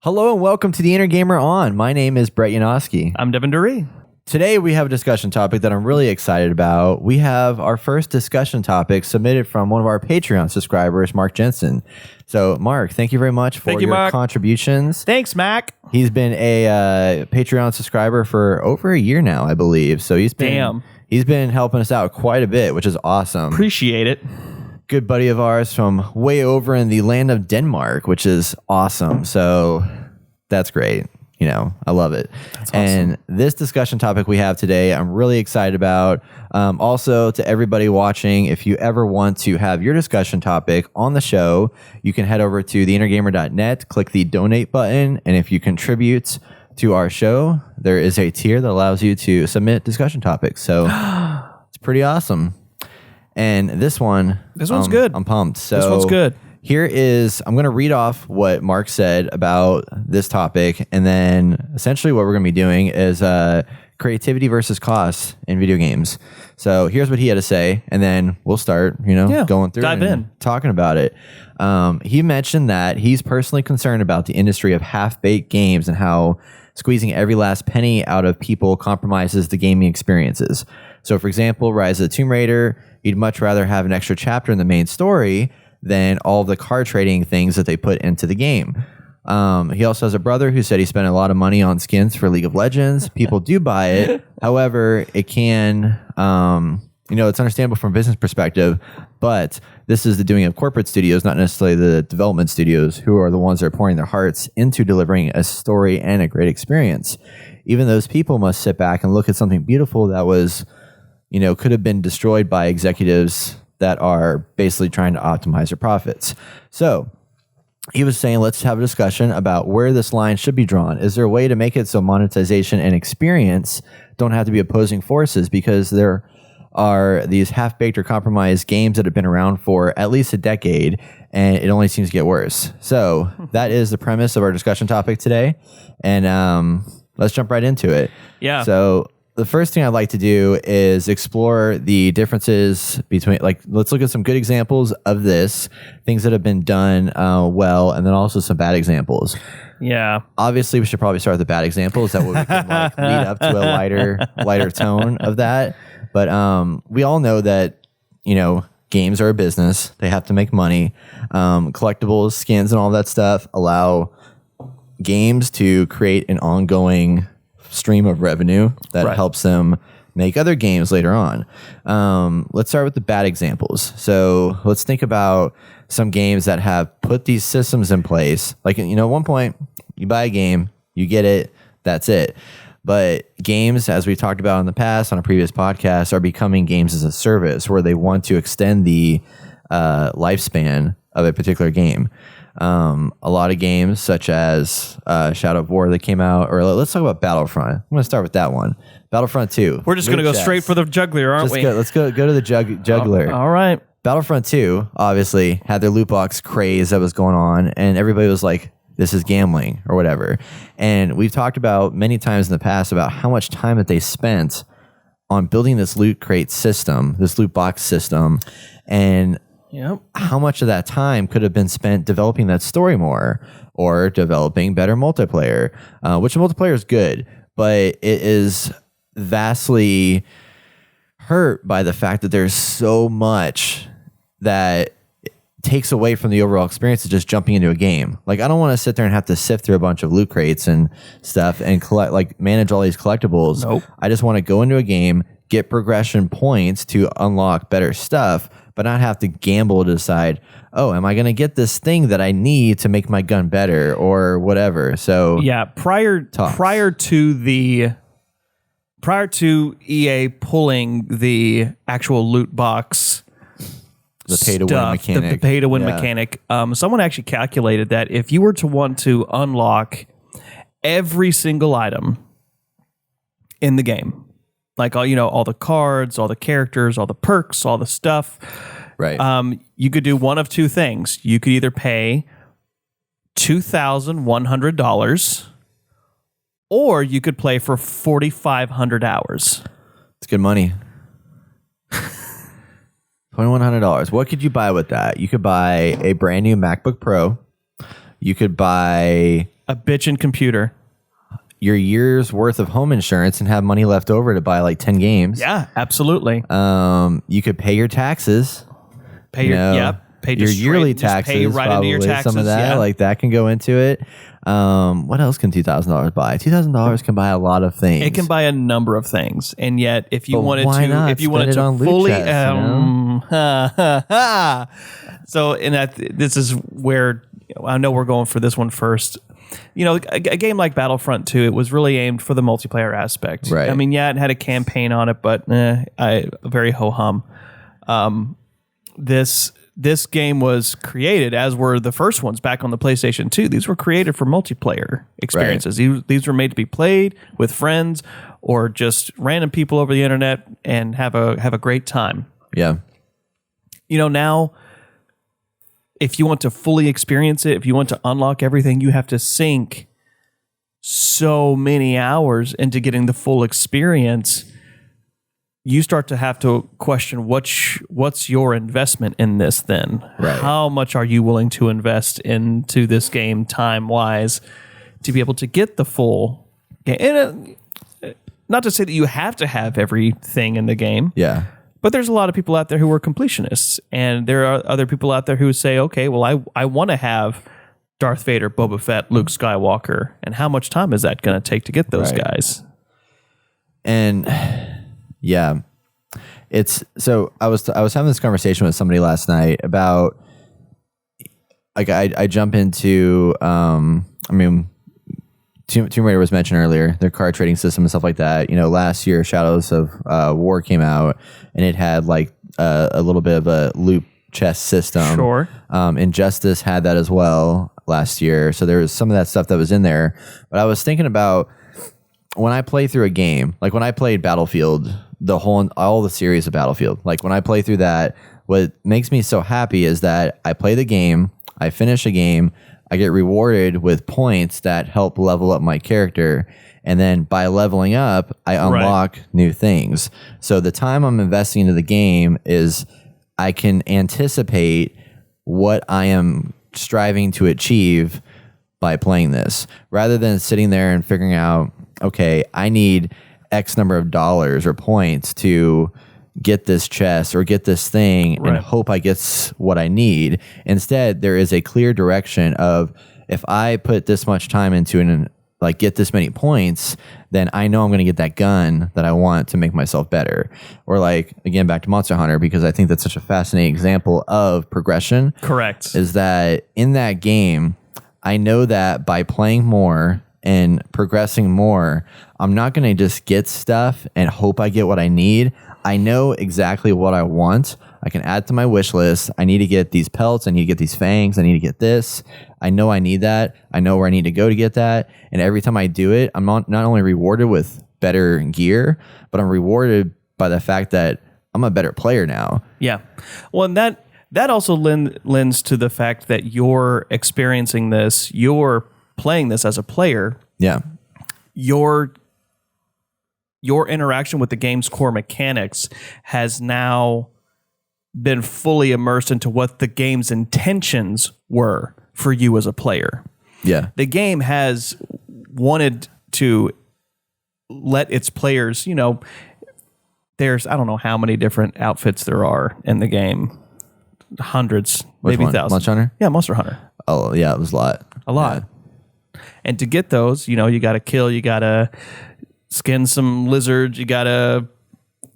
Hello and welcome to the Inner Gamer On. My name is Brett Yanofsky. I'm Devin Duree. Today we have a discussion topic that I'm really excited about. We have our first discussion topic submitted from one of our Patreon subscribers, Mark Jensen. So, Mark, thank you very much for your contributions. Thanks, Mac. He's been a Patreon subscriber for over a year now, I believe. So he's been helping us out quite a bit, which is awesome. Appreciate it. Good buddy of ours from way over in the land of Denmark, which is awesome. So that's great. You know, I love it. That's awesome. And this discussion topic we have today, I'm really excited about. Also, to everybody watching, if you ever want to have your discussion topic on the show, you can head over to theinnergamer.net, click the donate button, and if you contribute to our show, there is a tier that allows you to submit discussion topics. So it's pretty awesome. And this one's good. I'm pumped. So this one's good. I'm going to read off what Mark said about this topic. And then essentially what we're going to be doing is creativity versus cost in video games. So here's what he had to say. And then we'll start, going through and talking about it. He mentioned that he's personally concerned about the industry of half-baked games and how squeezing every last penny out of people compromises the gaming experiences. So, for example, Rise of the Tomb Raider, he'd much rather have an extra chapter in the main story than all the card trading things that they put into the game. He also has a brother who said he spent a lot of money on skins for League of Legends. People do buy it. However, it can, it's understandable from a business perspective, but this is the doing of corporate studios, not necessarily the development studios, who are the ones that are pouring their hearts into delivering a story and a great experience. Even those people must sit back and look at something beautiful that was, could have been destroyed by executives that are basically trying to optimize their profits. So he was saying, let's have a discussion about where this line should be drawn. Is there a way to make it so monetization and experience don't have to be opposing forces? Because there are these half-baked or compromised games that have been around for at least a decade, and it only seems to get worse. So that is the premise of our discussion topic today. And let's jump right into it. Yeah. So the first thing I'd like to do is explore the differences between, let's look at some good examples of this, things that have been done well, and then also some bad examples. Yeah. Obviously, we should probably start with the bad examples. That way we can lead up to a lighter tone of that. But we all know that, games are a business. They have to make money. Collectibles, skins, and all that stuff allow games to create an ongoing stream of revenue that helps them make other games later on. Let's start with the bad examples. So let's think about some games that have put these systems in place. Like, at one point, you buy a game, you get it, that's it. But games, as we talked about in the past on a previous podcast, are becoming games as a service where they want to extend the lifespan of a particular game. A lot of games such as Shadow of War that came out, or let's talk about Battlefront. I'm going to start with that one. Battlefront 2. We're just going to go straight for the juggler, aren't we? Let's go to the juggler. All right. Battlefront 2 obviously had their loot box craze that was going on, and everybody was like, this is gambling or whatever. And we've talked about many times in the past about how much time that they spent on building this loot crate system, this loot box system, and how much of that time could have been spent developing that story more or developing better multiplayer, which multiplayer is good, but it is vastly hurt by the fact that there's so much that takes away from the overall experience of just jumping into a game. Like, I don't want to sit there and have to sift through a bunch of loot crates and stuff and manage all these collectibles. Nope. I just want to go into a game, get progression points to unlock better stuff, but not have to gamble to decide, oh, am I going to get this thing that I need to make my gun better or whatever? So yeah, prior to EA pulling the actual loot box, the pay to win mechanic, the pay to win mechanic, someone actually calculated that if you were to want to unlock every single item in the game, like all the cards, all the characters, all the perks, all the stuff. Right. You could do one of two things. You could either pay $2,100, or you could play for 4,500 hours. It's good money. $2,100. What could you buy with that? You could buy a brand new MacBook Pro. You could buy A bitchin' computer. Your year's worth of home insurance and have money left over to buy like 10 games. Yeah, absolutely. You could pay your taxes. Pay your yearly taxes. Pay right into your taxes. Some of that, like that can go into it. What else can $2,000 buy? $2,000 can buy a lot of things. It can buy a number of things, and yet if you wanted to on fully, chests, so this is where I know we're going for this one first. A game like Battlefront 2, it was really aimed for the multiplayer aspect. Right. I mean, yeah, it had a campaign on it, but very ho-hum. This game was created, as were the first ones back on the PlayStation 2. These were created for multiplayer experiences. Right. These were made to be played with friends or just random people over the internet and have a great time. Yeah. Now, if you want to fully experience it, if you want to unlock everything, you have to sink so many hours into getting the full experience. You start to have to question what's your investment in this then? Right. How much are you willing to invest into this game time-wise to be able to get the full game? And not to say that you have to have everything in the game. Yeah. But there's a lot of people out there who are completionists, and there are other people out there who say, okay, well, I want to have Darth Vader, Boba Fett, Luke Skywalker, and how much time is that going to take to get those guys? And yeah, it's so I was having this conversation with somebody last night about like I jump into Tomb Raider was mentioned earlier, their card trading system and stuff like that. Last year Shadows of War came out and it had like a little bit of a loop chess system. Sure. Injustice had that as well last year. So there was some of that stuff that was in there. But I was thinking about when I play through a game, like when I played Battlefield, all the series of Battlefield, like when I play through that, what makes me so happy is that I play the game, I finish a game, I get rewarded with points that help level up my character. And then by leveling up, I unlock new things. So the time I'm investing into the game is I can anticipate what I am striving to achieve by playing this, rather than sitting there and figuring out, okay, I need X number of dollars or points to get this chest or get this thing and hope I get what I need. Instead, there is a clear direction of if I put this much time into it and like get this many points, then I know I'm going to get that gun that I want to make myself better. Or like, again, back to Monster Hunter, because I think that's such a fascinating example of progression. Correct. Is that in that game, I know that by playing more and progressing more, I'm not going to just get stuff and hope I get what I need. I know exactly what I want. I can add to my wish list. I need to get these pelts. I need to get these fangs. I need to get this. I know I need that. I know where I need to go to get that. And every time I do it, I'm not only rewarded with better gear, but I'm rewarded by the fact that I'm a better player now. Yeah. Well, and that also lends to the fact that you're experiencing this, you're playing this as a player. Yeah. Your interaction with the game's core mechanics has now been fully immersed into what the game's intentions were for you as a player. Yeah. The game has wanted to let its players, there's, I don't know how many different outfits there are in the game. Hundreds, maybe thousands. Monster Hunter? Yeah, Monster Hunter. Oh, yeah, it was a lot. A lot. Yeah. And to get those, you got to kill, you got to skin some lizards, you got to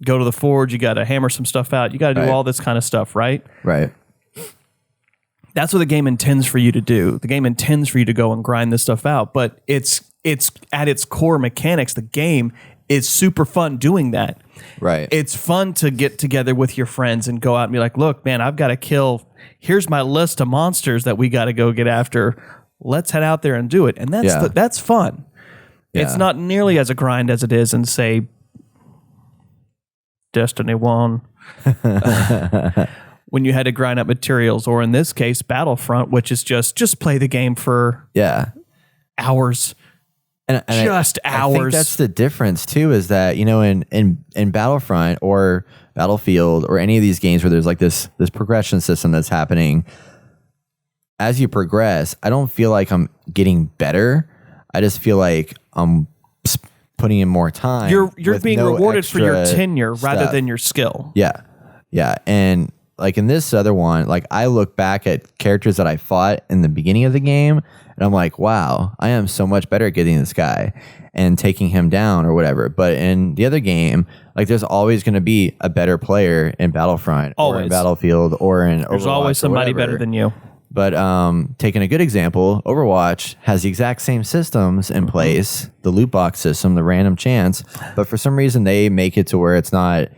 go to the forge, you got to hammer some stuff out, you got to do all this kind of stuff, right? Right. That's what the game intends for you to do. The game intends for you to go and grind this stuff out, but it's at its core mechanics, the game is super fun doing that. Right. It's fun to get together with your friends and go out and be like, look, man, I've got to kill, here's my list of monsters that we got to go get after. Let's head out there and do it. And that's fun. Yeah. It's not nearly as a grind as it is in, say, Destiny 1. When you had to grind up materials, or in this case, Battlefront, which is just play the game for hours. And hours. I think that's the difference too, is that, in Battlefront or Battlefield or any of these games where there's like this progression system that's happening, as you progress, I don't feel like I'm getting better. I just feel like I'm putting in more time. You're being rewarded for your tenure rather than your skill. Yeah. Yeah. And like in this other one, like I look back at characters that I fought in the beginning of the game and I'm like, wow, I am so much better at getting this guy and taking him down or whatever. But in the other game, like there's always going to be a better player in Battlefront or in Battlefield or in Overwatch. There's always somebody better than you. But taking a good example, Overwatch has the exact same systems in place, the loot box system, the random chance, but for some reason they make it to where it's not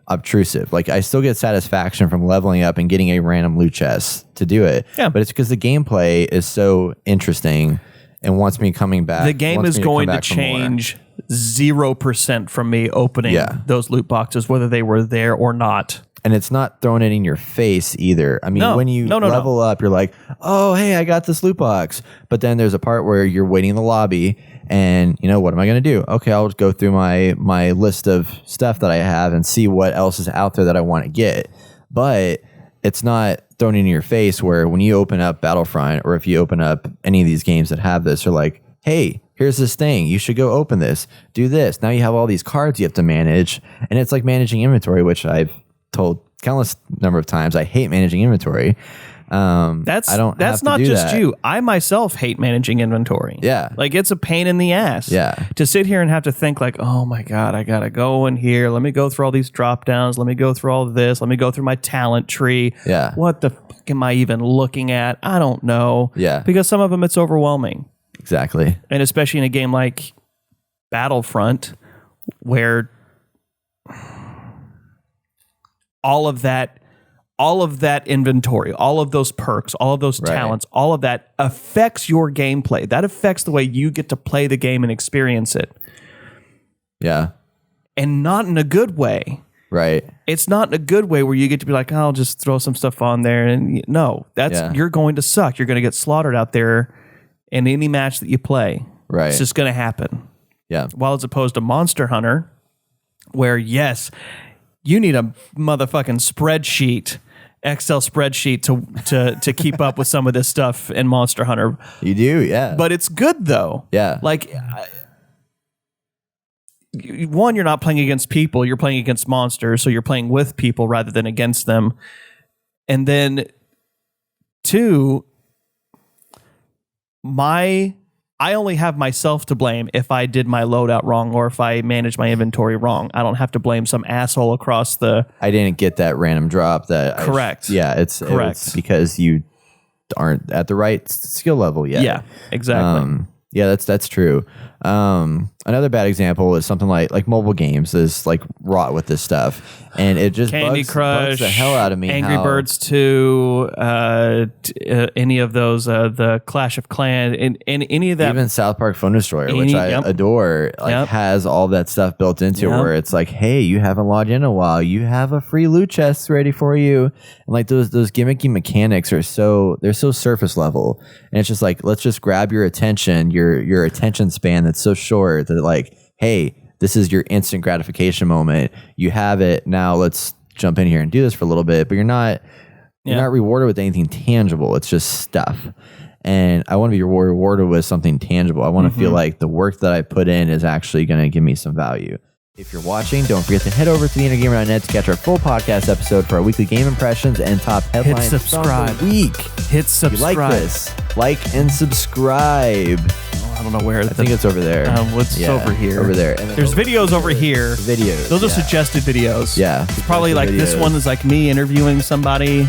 obtrusive. Like I still get satisfaction from leveling up and getting a random loot chest to do it. Yeah. But it's because the gameplay is so interesting and wants me coming back. The game is going to change 0% from me opening those loot boxes, whether they were there or not. And it's not throwing it in your face either. I mean, when you level up, you're like, oh, hey, I got this loot box. But then there's a part where you're waiting in the lobby and, you know, what am I going to do? Okay, I'll go through my list of stuff that I have and see what else is out there that I want to get. But it's not thrown in your face where when you open up Battlefront or if you open up any of these games that have this, you're like, hey, here's this thing. You should go open this. Do this. Now you have all these cards you have to manage. And it's like managing inventory, which I've told countless number of times I hate managing inventory. That's not just you. I myself hate managing inventory. Yeah. Like it's a pain in the ass. Yeah. To sit here and have to think like, oh my God, I gotta go in here. Let me go through all these drop downs. Let me go through all this. Let me go through my talent tree. Yeah. What the fuck am I even looking at? I don't know. Yeah. Because some of them it's overwhelming. Exactly. And especially in a game like Battlefront, where all of that inventory, all of those perks, all of those talents, all of that affects your gameplay. That affects the way you get to play the game and experience it. Yeah. And not in a good way. Right. It's not in a good way where you get to be like, oh, I'll just throw some stuff on there. And no, you're going to suck. You're going to get slaughtered out there in any match that you play. Right. It's just going to happen. Yeah. While as opposed to Monster Hunter, where yes, you need a motherfucking spreadsheet, Excel spreadsheet to keep up with some of this stuff in Monster Hunter. You do, yeah. But it's good though. Yeah. Like, one, you're not playing against people, you're playing against monsters, so you're playing with people rather than against them. And then, two, I only have myself to blame if I did my loadout wrong or if I managed my inventory wrong. I don't have to blame some asshole across the... I didn't get that random drop that... Correct. It's because you aren't at the right skill level yet. Yeah, exactly. Yeah, that's true. Another bad example is something like mobile games is like wrought with this stuff, and it just Candy Crush, bugs the hell out of me. Angry Birds 2, any of those, the Clash of Clans, and any of that. Even South Park Phone Destroyer, which I adore, has all that stuff built into it where it's like, hey, you haven't logged in a while, you have a free loot chest ready for you, and like those gimmicky mechanics are they're so surface level, and it's just like, let's just grab your attention, your attention span that's so short that like, hey, this is your instant gratification moment. You have it now. Let's jump in here and do this for a little bit. But you're not rewarded with anything tangible. It's just stuff. And I want to be rewarded with something tangible. I want to feel like the work that I put in is actually going to give me some value. If you're watching, don't forget to head over to theinnergamer.net to catch our full podcast episode for our weekly game impressions and top headlines. Hit subscribe. Of the week. Hit subscribe. If you like this, like and subscribe. I don't know where. I think it's over there. What's over here? Over there. And there's videos over here. Videos. Those are suggested videos. Yeah. It's probably like videos. This one is like me interviewing somebody.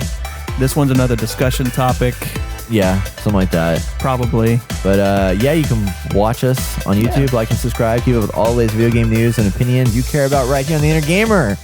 This one's another discussion topic. Yeah, something like that. Probably. But you can watch us on YouTube, like and subscribe, keep up with all the latest video game news and opinions you care about right here on The Inner Gamer.